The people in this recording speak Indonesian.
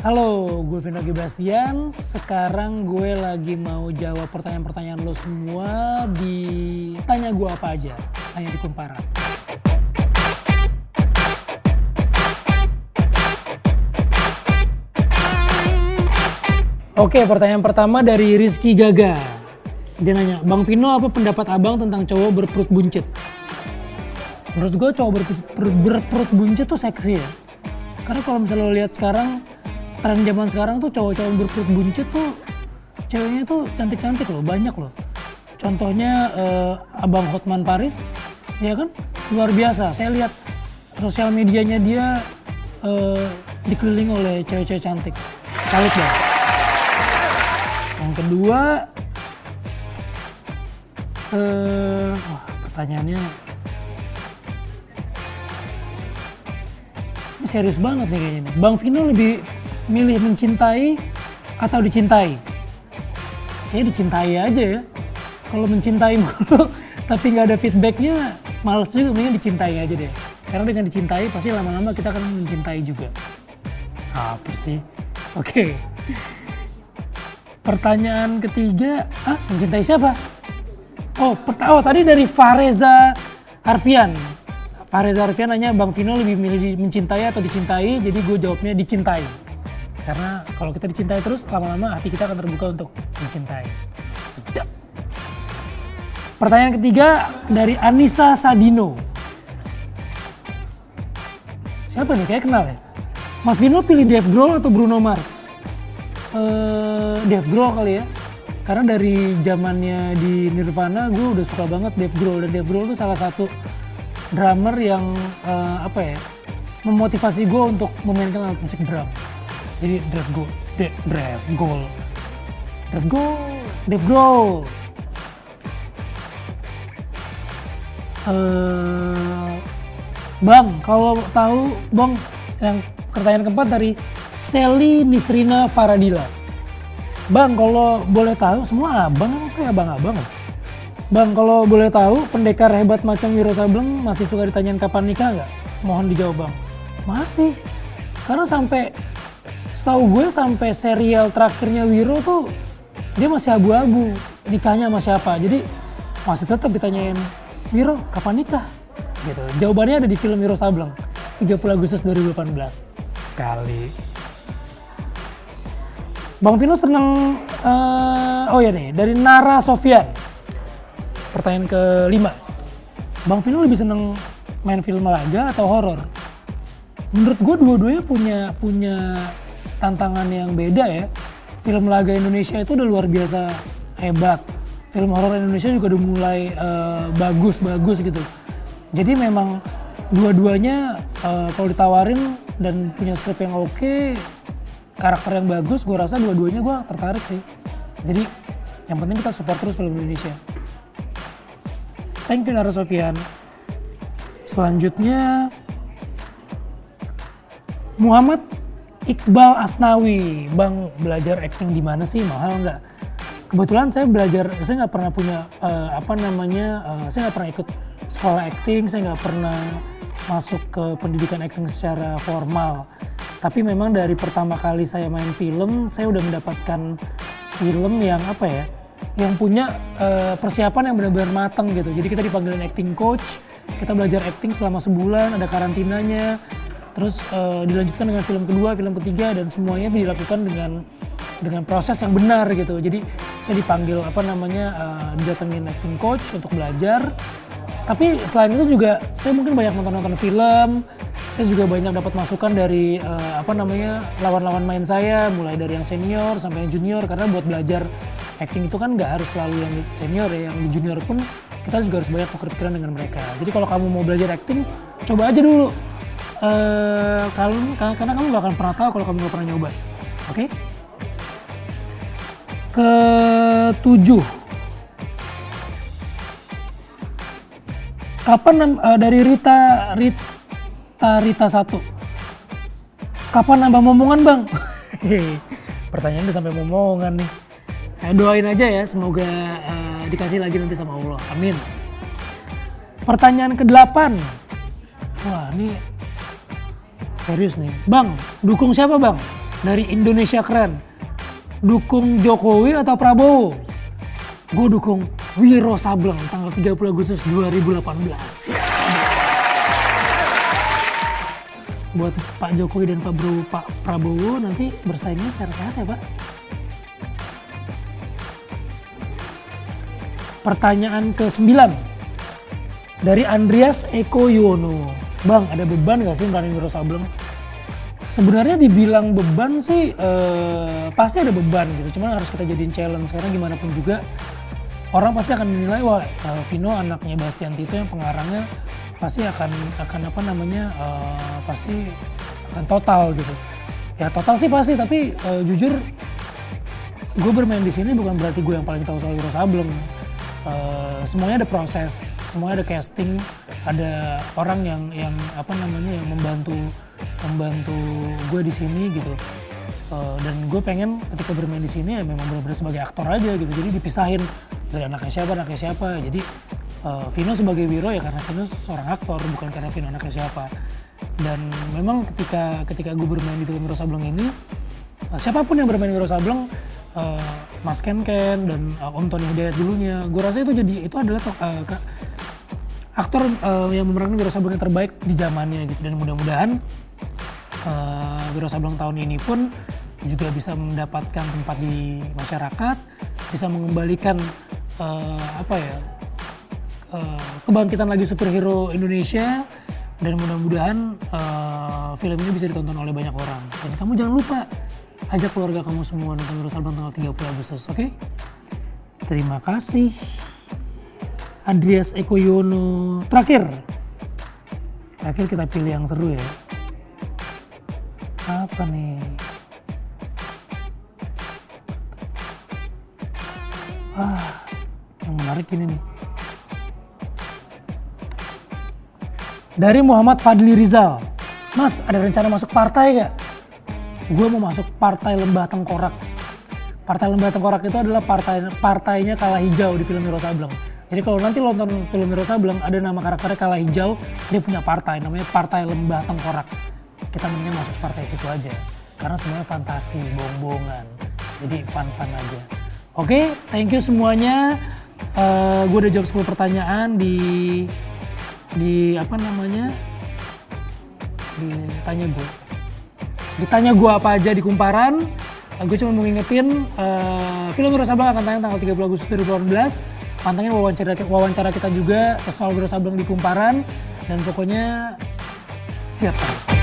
Halo, gue Vino Gebastian. Sekarang gue lagi mau jawab pertanyaan-pertanyaan lo semua di Tanya Gue Apa Aja, hanya di Kumparan. Oke, pertanyaan pertama dari Rizky Gaga. Dia nanya, Bang Vino apa pendapat abang tentang cowok berperut buncit? Menurut gue cowok berperut buncit tuh seksi ya. Karena kalau misalnya lo lihat sekarang, tren zaman sekarang tuh cowok-cowok berperut buncit tuh ceweknya tuh cantik-cantik loh, banyak loh. Contohnya Abang Hotman Paris, ya kan? Luar biasa. Saya lihat sosial medianya dia dikelilingi oleh cewek-cewek cantik. Salut ya. Yang kedua, pertanyaannya ini serius banget nih kayaknya nih. Bang Vino lebih milih mencintai atau dicintai? Kayaknya dicintai aja ya. Kalau mencintai mulu tapi nggak ada feedbacknya, males juga, mendingan dicintai aja deh. Karena dengan dicintai pasti lama-lama kita akan mencintai juga. Apa sih? Oke. Pertanyaan ketiga, mencintai siapa? Oh, tadi dari Fareza Arfian. Fareza Arfian nanya, Bang Vino lebih milih mencintai atau dicintai? Jadi gue jawabnya dicintai. Karena kalau kita dicintai terus, lama-lama hati kita akan terbuka untuk mencintai. Sedap. Pertanyaan ketiga dari Anissa Sadino. Siapa nih? Kayak kenal ya? Mas Vino pilih Dave Grohl atau Bruno Mars? Dave Grohl kali ya. Karena dari zamannya di Nirvana, gue udah suka banget Dave Grohl. Dan Dave Grohl itu salah satu drummer yang memotivasi gue untuk memainkan alat musik drum. Jadi Dave Grohl. Bang, kalau tahu Bang, yang pertanyaan keempat dari Sally Nisrina Faradila. Bang, kalau boleh tahu, semua abang emang kayak abang-abang ya? Bang, kalau boleh tahu, pendekar hebat macam Wiro Sableng masih suka ditanyain kapan nikah nggak? Mohon dijawab Bang. Masih. Karena setahu gue sampai serial terakhirnya Wiro tuh dia masih abu-abu nikahnya sama siapa. Jadi masih tetap ditanyain, Wiro kapan nikah? Gitu. Jawabannya ada di film Wiro Sableng, 30 Agustus 2018. Kali. Bang Vino seneng, dari Nara Sofian. Pertanyaan kelima. Bang Vino lebih seneng main film laga atau horor? Menurut gue dua-duanya punya tantangan yang beda ya. Film laga Indonesia itu udah luar biasa hebat. Film horor Indonesia juga udah mulai bagus gitu. Jadi memang dua-duanya kalau ditawarin dan punya skrip yang oke, karakter yang bagus, gue rasa dua-duanya gue tertarik sih. Jadi yang penting kita support terus film Indonesia. Thank you Nara Sofian. Selanjutnya Muhammad Iqbal Asnawi. Bang, belajar acting di mana sih? Mahal nggak? Kebetulan saya nggak pernah punya saya nggak pernah ikut sekolah acting, saya nggak pernah masuk ke pendidikan acting secara formal. Tapi memang dari pertama kali saya main film, saya udah mendapatkan film yang yang punya persiapan yang benar-benar matang gitu. Jadi kita dipanggilin acting coach, kita belajar acting selama sebulan, ada karantinanya, terus dilanjutkan dengan film kedua, film ketiga, dan semuanya dilakukan dengan proses yang benar gitu. Jadi saya dipanggil didatengin acting coach untuk belajar. Tapi selain itu juga saya mungkin banyak nonton film. Saya juga banyak dapat masukan dari lawan-lawan main saya, mulai dari yang senior sampai yang junior, karena buat belajar acting itu kan nggak harus selalu yang senior ya, yang di junior pun kita juga harus banyak tukar-pikiran dengan mereka. Jadi kalau kamu mau belajar acting, coba aja dulu. Karena kamu nggak akan pernah tahu kalau kamu nggak pernah nyoba. Oke? Ketujuh. Kapan dari Rita 1. Kapan nambah momongan Bang? Pertanyaan udah sampai momongan nih. Doain aja ya, semoga dikasih lagi nanti sama Allah. Amin. Pertanyaan ke-8. Wah, ini serius nih. Bang, dukung siapa Bang? dari Indonesia Keren. Dukung Jokowi atau Prabowo? Gue dukung Wiro Sableng tanggal 30 Agustus 2018. Buat Pak Jokowi dan Pak Prabowo nanti bersaingnya secara sehat ya Pak. Pertanyaan ke-9 dari Andreas Eko Yuwono. Bang, ada beban gak sih meranin Wiro Sableng? Sebenarnya dibilang beban sih pasti ada beban gitu. Cuman harus kita jadiin challenge karena gimana pun juga orang pasti akan menilai wah Vino anaknya Bastian Tito yang pengarangnya pasti akan apa namanya pasti akan total gitu. Ya total sih pasti tapi jujur gue bermain di sini bukan berarti gue yang paling tahu soal Wiro Sableng. Semuanya ada proses, semuanya ada casting, ada orang yang apa namanya yang membantu gue di sini gitu. Dan gue pengen ketika bermain di sini ya memang benar-benar sebagai aktor aja gitu. Jadi dipisahin dari anaknya siapa. Jadi Vino sebagai Wiro ya karena Vino seorang aktor bukan karena Vino anaknya siapa. Dan memang ketika gue bermain di film Wiro Sableng ini siapapun yang bermain Wiro Sableng Mas Ken dan Om Tony Hidayat dulunya, gue rasa itu adalah aktor yang memerankan Wiro Sableng yang terbaik di zamannya gitu. Dan mudah-mudahan Wiro Sableng tahun ini pun juga bisa mendapatkan tempat di masyarakat, bisa mengembalikan kebangkitan lagi superhero Indonesia, dan mudah-mudahan film ini bisa ditonton oleh banyak orang. Dan kamu jangan lupa ajak keluarga kamu semua nonton Wiro Sableng tanggal 30 Agustus, oke? Terima kasih. Andreas Eko Yuwono. Terakhir kita pilih yang seru ya. Apa nih? Yang menarik ini nih. Dari Muhammad Fadli Rizal. Mas, ada rencana masuk partai gak? Gue mau masuk Partai Lembah Tengkorak. Partai Lembah Tengkorak itu adalah partainya Kala Hijau di film Wiro Sableng. Jadi kalau nanti lo nonton film Wiro Sableng ada nama karakternya Kala Hijau, dia punya partai namanya Partai Lembah Tengkorak. Kita mendingan masuk partai situ aja. Karena semuanya fantasi, bohong-bohongan. Jadi fun-fun aja. Oke, thank you semuanya. Gue udah jawab 10 pertanyaan di apa namanya? Ditanya gue apa aja di Kumparan. Gue cuma mau ngingetin film Wiro Sableng akan tayang tanggal 30 Agustus 2018. Pantengin wawancara kita juga soal Wiro Sableng di Kumparan. Dan pokoknya siap-siap.